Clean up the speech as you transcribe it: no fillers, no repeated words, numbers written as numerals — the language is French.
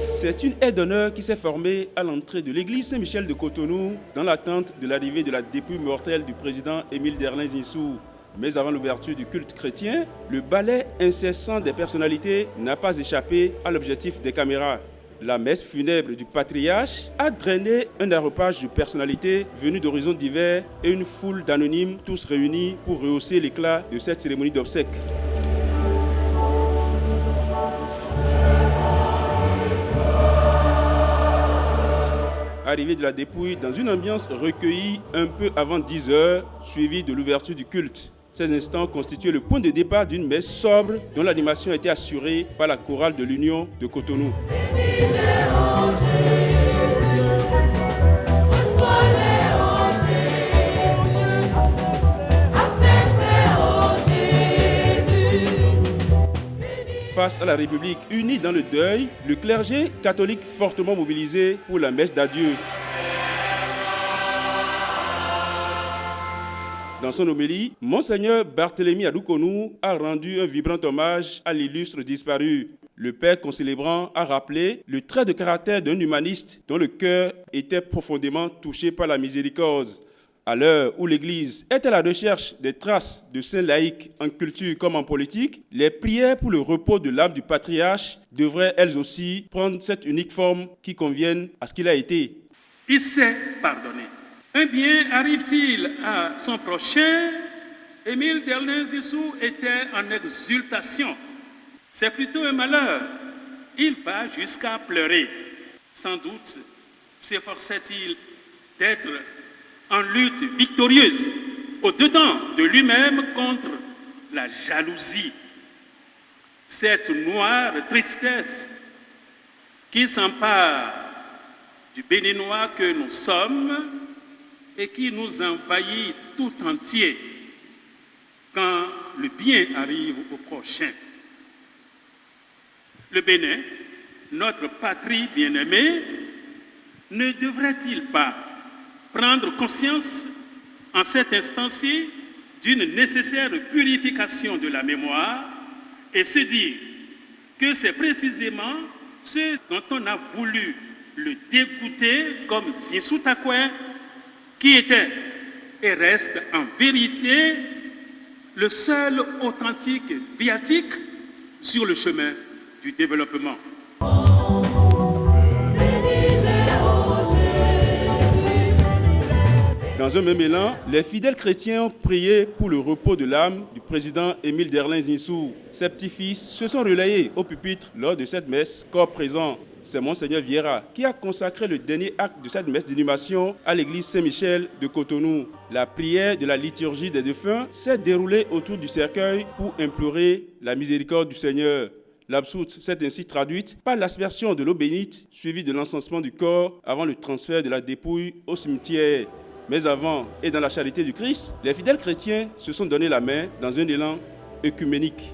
C'est une aire d'honneur qui s'est formée à l'entrée de l'église Saint-Michel de Cotonou dans l'attente de l'arrivée de la dépouille mortelle du président Émile Derlin Zinsou. Mais avant l'ouverture du culte chrétien, le balai incessant des personnalités n'a pas échappé à l'objectif des caméras. La messe funèbre du patriarche a drainé un aréopage de personnalités venues d'horizons divers et une foule d'anonymes tous réunis pour rehausser l'éclat de cette cérémonie d'obsèques. Arrivée de la dépouille dans une ambiance recueillie un peu avant 10 heures, suivie de l'ouverture du culte. Ces instants constituaient le point de départ d'une messe sobre dont l'animation a été assurée par la chorale de l'Union de Cotonou. Face à la République unie dans le deuil, le clergé catholique fortement mobilisé pour la messe d'adieu. Dans son homélie, Monseigneur Barthélemy Adoukonou a rendu un vibrant hommage à l'illustre disparu. Le père concélébrant a rappelé le trait de caractère d'un humaniste dont le cœur était profondément touché par la miséricorde. À l'heure où l'Église est à la recherche des traces de saints laïcs en culture comme en politique, les prières pour le repos de l'âme du patriarche devraient elles aussi prendre cette unique forme qui convienne à ce qu'il a été. Il sait pardonner. Un bien arrive-t-il à son prochain? Émile Derlin Zinsou était en exultation. C'est plutôt un malheur. Il va jusqu'à pleurer. Sans doute s'efforçait-il d'être en lutte victorieuse au-dedans de lui-même contre la jalousie. Cette noire tristesse qui s'empare du Béninois que nous sommes et qui nous envahit tout entier quand le bien arrive au prochain. Le Bénin, notre patrie bien-aimée, ne devrait-il pas prendre conscience en cet instant-ci d'une nécessaire purification de la mémoire et se dire que c'est précisément ce dont on a voulu le dégoûter comme Zinsou Takouin, qui était et reste en vérité le seul authentique viatique sur le chemin du développement. Dans un même élan, les fidèles chrétiens ont prié pour le repos de l'âme du président Émile Derlin Zinsou. Ses petits-fils se sont relayés au pupitre lors de cette messe, corps présent. C'est Monseigneur Vieira qui a consacré le dernier acte de cette messe d'inhumation à l'église Saint-Michel de Cotonou. La prière de la liturgie des défunts s'est déroulée autour du cercueil pour implorer la miséricorde du Seigneur. L'absoute s'est ainsi traduite par l'aspersion de l'eau bénite suivie de l'encensement du corps avant le transfert de la dépouille au cimetière. Mais avant et dans la charité du Christ, les fidèles chrétiens se sont donné la main dans un élan œcuménique.